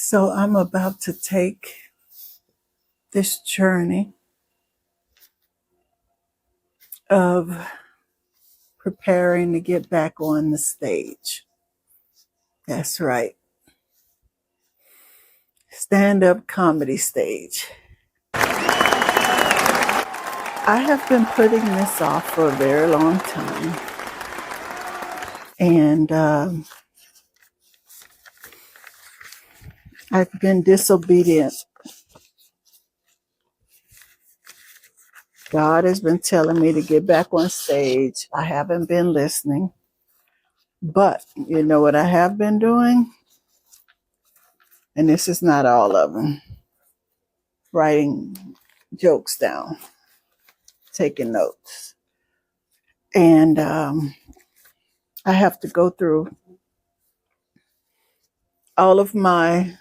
So I'm about to take this journey of preparing to get back on the stage. That's right. Stand-up comedy stage. I have been putting this off for a very long time. And I've been disobedient. God has been telling me to get back on stage. I haven't been listening. But you know what I have been doing? And this is not all of them. Writing jokes down, taking notes. And I have to go through all of my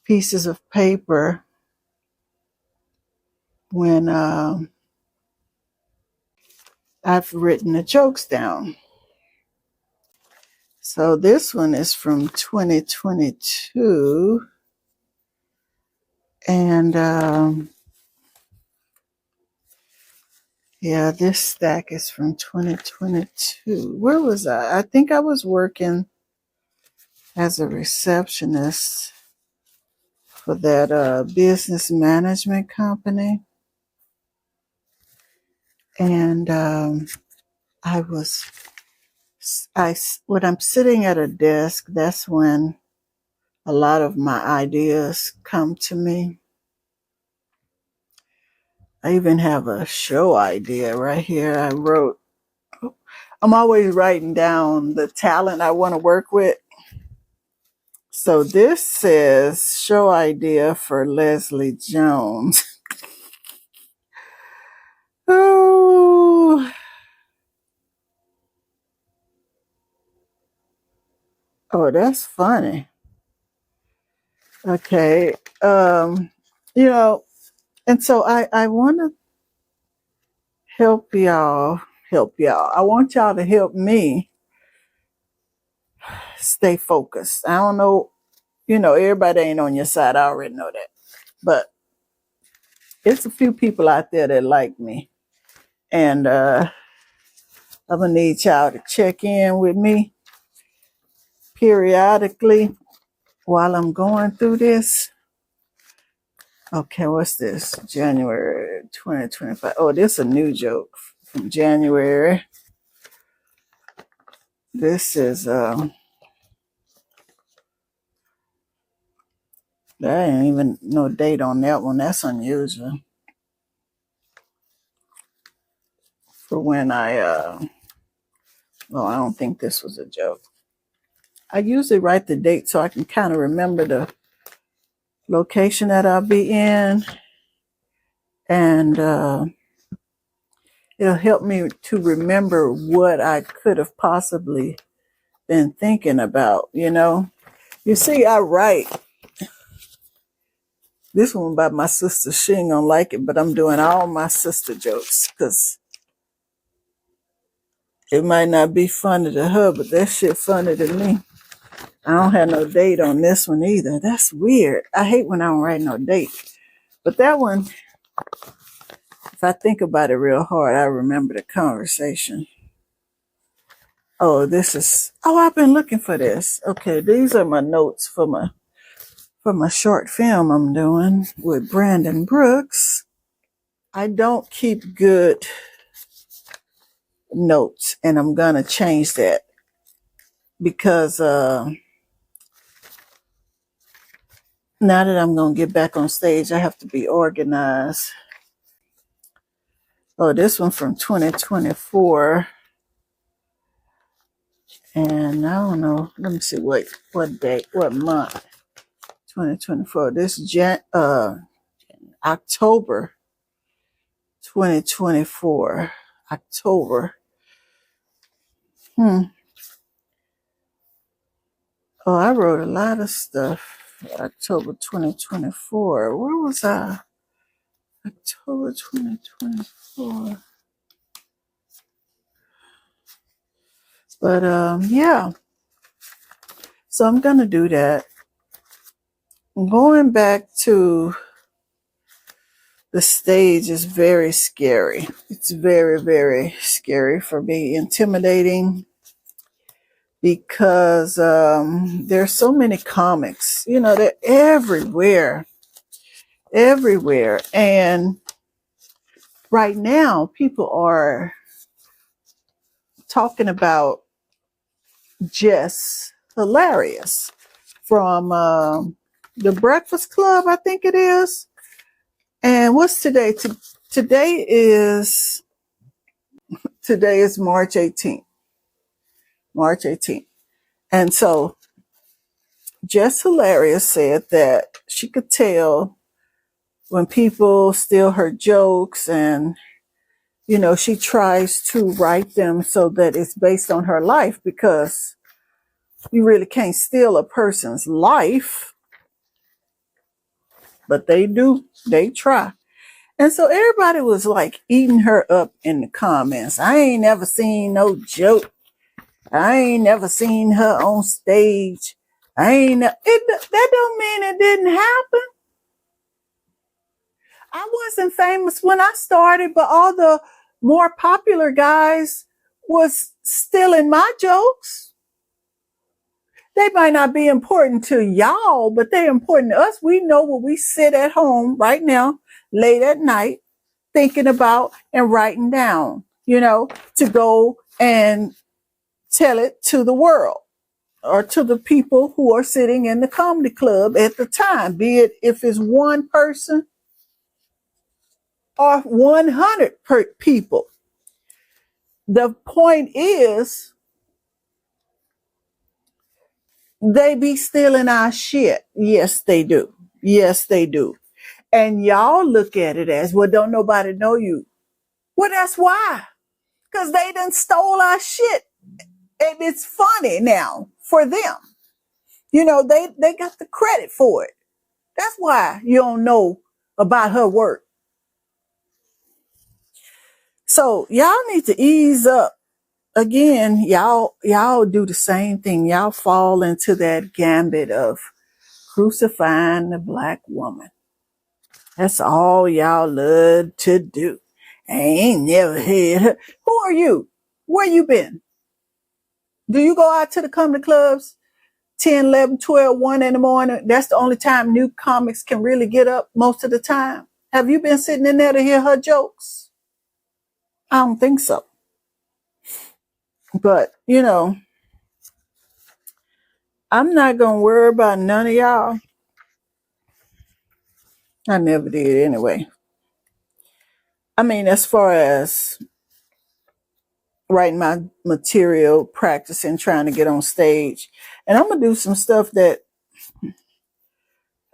pieces of paper when I've written the jokes down. So this one is from 2022. And yeah, this stack is from 2022. Where was I? I think I was working as a receptionist for that business management company. And when I'm sitting at a desk, that's when a lot of my ideas come to me. I even have a show idea right here. I'm always writing down the talent I want to work with. So this says show idea for Leslie Jones. Oh, that's funny. Okay. You know, and so I want to help y'all. I want y'all to help me stay focused. I don't know, everybody ain't on your side. I already know that. But it's a few people out there that like me. And I'm going to need y'all to check in with me periodically while I'm going through this. Okay, what's this? January 2025. Oh, this is a new joke from January. This is, there ain't even no date on that one. That's unusual. For when I don't think this was a joke. I usually write the date so I can kind of remember the location that I'll be in. And it'll help me to remember what I could have possibly been thinking about, You see, I write. This one by my sister. She ain't gonna like it, but I'm doing all my sister jokes because it might not be funny to her, but that shit funny to me. I don't have no date on this one either. That's weird. I hate when I don't write no date. But that one, if I think about it real hard, I remember the conversation. Oh, I've been looking for this. Okay, these are my notes for my short film I'm doing with Brandon Brooks. I don't keep good notes, and I'm gonna change that because now that I'm gonna get back on stage, I have to be organized. Oh, this one from 2024. And I don't know. Let me see what date, what month. 2024. This October 2024. October. Oh, I wrote a lot of stuff. October 2024. Where was I? October 2024. But yeah. So I'm gonna do that. going back to the stage is very scary. It's very, very scary for me, intimidating, because there's so many comics, they're everywhere, everywhere. And right now, people are talking about Jess Hilarious from the Breakfast Club, I think it is. And what's today? Today is March 18th. March 18th. And so Jess Hilarious said that she could tell when people steal her jokes, and she tries to write them so that it's based on her life, because you really can't steal a person's life, but they do. They try. And so everybody was like eating her up in the comments. I ain't never seen no joke. I ain't never seen her on stage. That don't mean it didn't happen. I wasn't famous when I started, but all the more popular guys was stealing my jokes. They might not be important to y'all, but they're important to us. We know what we sit at home right now, late at night, thinking about and writing down, to go and tell it to the world, or to the people who are sitting in the comedy club at the time, be it if it's one person or 100 people. The point is, they be stealing our shit. Yes, they do. Yes, they do. And y'all look at it as, well, don't nobody know you. Well, that's why. Because they done stole our shit. And it's funny now for them. They got the credit for it. That's why you don't know about her work. So y'all need to ease up. Again, y'all do the same thing. Y'all fall into that gambit of crucifying the black woman. That's all y'all love to do. I ain't never heard her. Who are you? Where you been? Do you go out to the comedy clubs 10, 11, 12, 1 in the morning? That's the only time new comics can really get up most of the time. Have you been sitting in there to hear her jokes? I don't think so. But, I'm not going to worry about none of y'all. I never did anyway. I mean, as far as writing my material, practicing, trying to get on stage. And I'm going to do some stuff that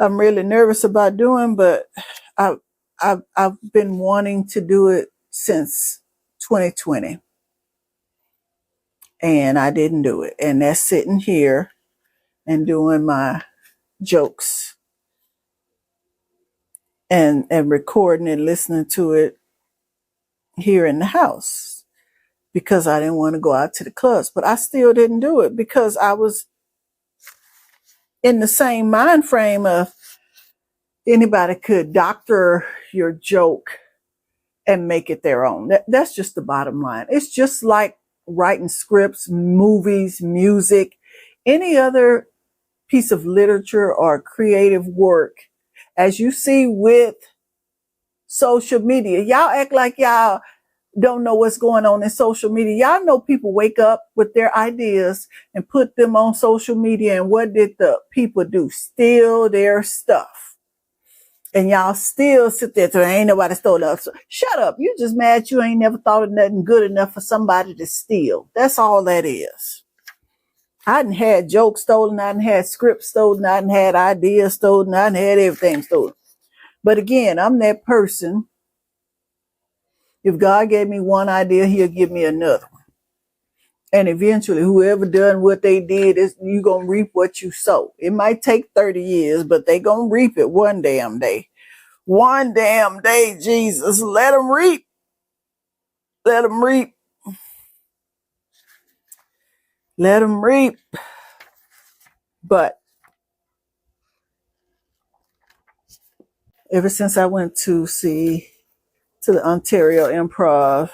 I'm really nervous about doing, but I've been wanting to do it since 2020. And I didn't do it. And that's sitting here and doing my jokes and recording and listening to it here in the house, because I didn't want to go out to the clubs. But I still didn't do it because I was in the same mind frame of anybody could doctor your joke and make it their own. That's just the bottom line. It's just like writing scripts, movies, music, any other piece of literature or creative work. As you see with social media, y'all act like y'all don't know what's going on in social media. Y'all know people wake up with their ideas and put them on social media. And what did the people do? Steal their stuff. And y'all still sit there saying, ain't nobody stole it. So, shut up. You just mad you ain't never thought of nothing good enough for somebody to steal. That's all that is. I done had jokes stolen. I done had scripts stolen. I done had ideas stolen. I done had everything stolen. But again, I'm that person. If God gave me one idea, he'll give me another one. And eventually, whoever done what they did, you going to reap what you sow. It might take 30 years, but they going to reap it one damn day. One damn day, Jesus. Let them reap. Let them reap. Let them reap. But ever since I went to the Ontario Improv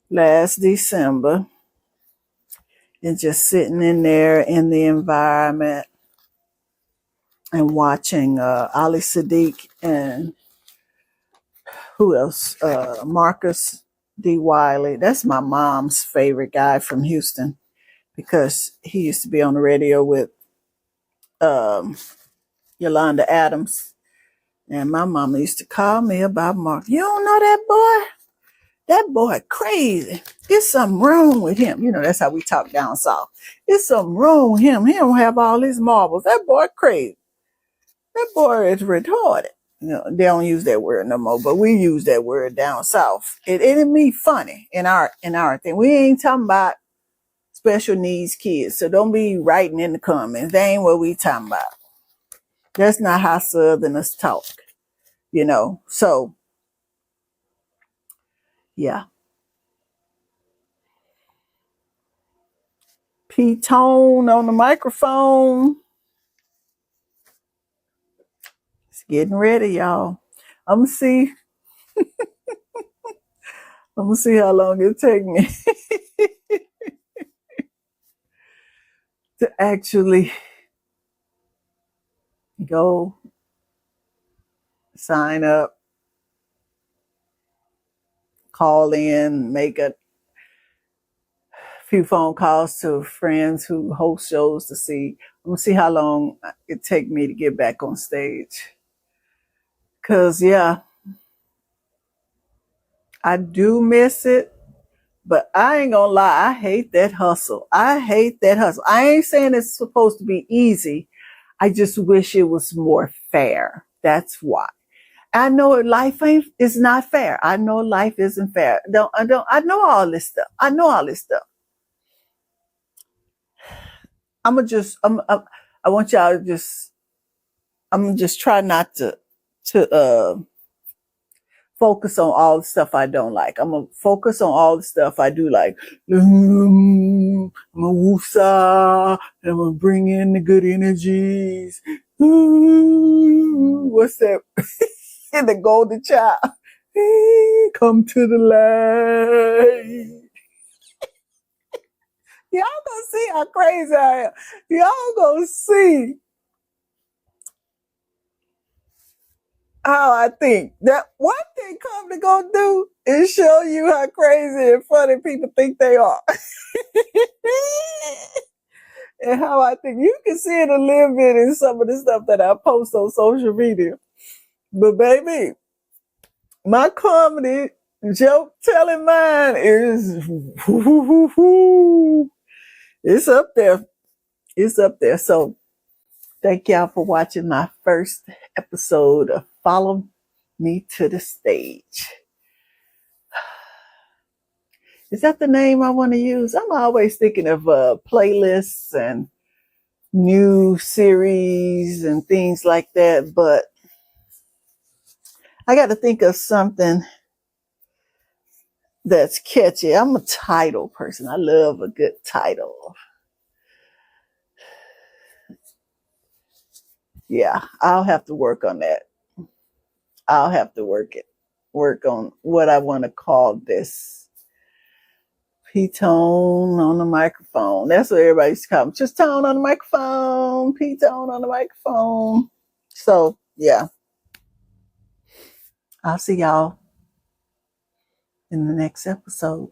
last December, and just sitting in there in the environment and watching Ali Sadiq and who else? Marcus D. Wiley. That's my mom's favorite guy from Houston because he used to be on the radio with um, Yolanda Adams. And my mama used to call me about Mark. You don't know that boy? That boy crazy. There's something wrong with him. You know, that's how we talk down south. There's something wrong with him. He don't have all these marbles. That boy crazy. That boy is retarded. You know, they don't use that word no more, but we use that word down south. It mean funny in our thing. We ain't talking about special needs kids, so don't be writing in the comments. That ain't what we talking about. That's not how Southerners talk, you know. So, yeah. P-Tone on the microphone. It's getting ready, y'all. I'm gonna see how long it take me to actually go sign up, call in, make a few phone calls to friends who host shows to see. I'm gonna see how long it take me to get back on stage. Cause yeah, I do miss it. But I ain't gonna lie, I hate that hustle. I hate that hustle. I ain't saying it's supposed to be easy. I just wish it was more fair. That's why. I know life is not fair. I know life isn't fair. I know all this stuff. I know all this stuff. I want y'all to I'm gonna just try not to focus on all the stuff I don't like. I'm gonna focus on all the stuff I do like. I'm gonna woosah. I'm gonna bring in the good energies. What's that? In the golden child. Come to the light. Y'all gonna see how crazy I am. Y'all gonna see how I think. That one thing comedy gonna do is show you how crazy and funny people think they are. And how I think. You can see it a little bit in some of the stuff that I post on social media. But baby, my comedy joke telling mine is it's up there. It's up there. So thank y'all for watching my first episode of Follow Me to the Stage. Is that the name I want to use? I'm always thinking of playlists and new series and things like that, but I got to think of something that's catchy. I'm a title person. I love a good title. Yeah, I'll have to work on that. I'll have to work on what I want to call this. P-Tone on the microphone. That's what everybody used to call me. Just Tone on the microphone. P-Tone on the microphone. So, yeah. I'll see y'all in the next episode.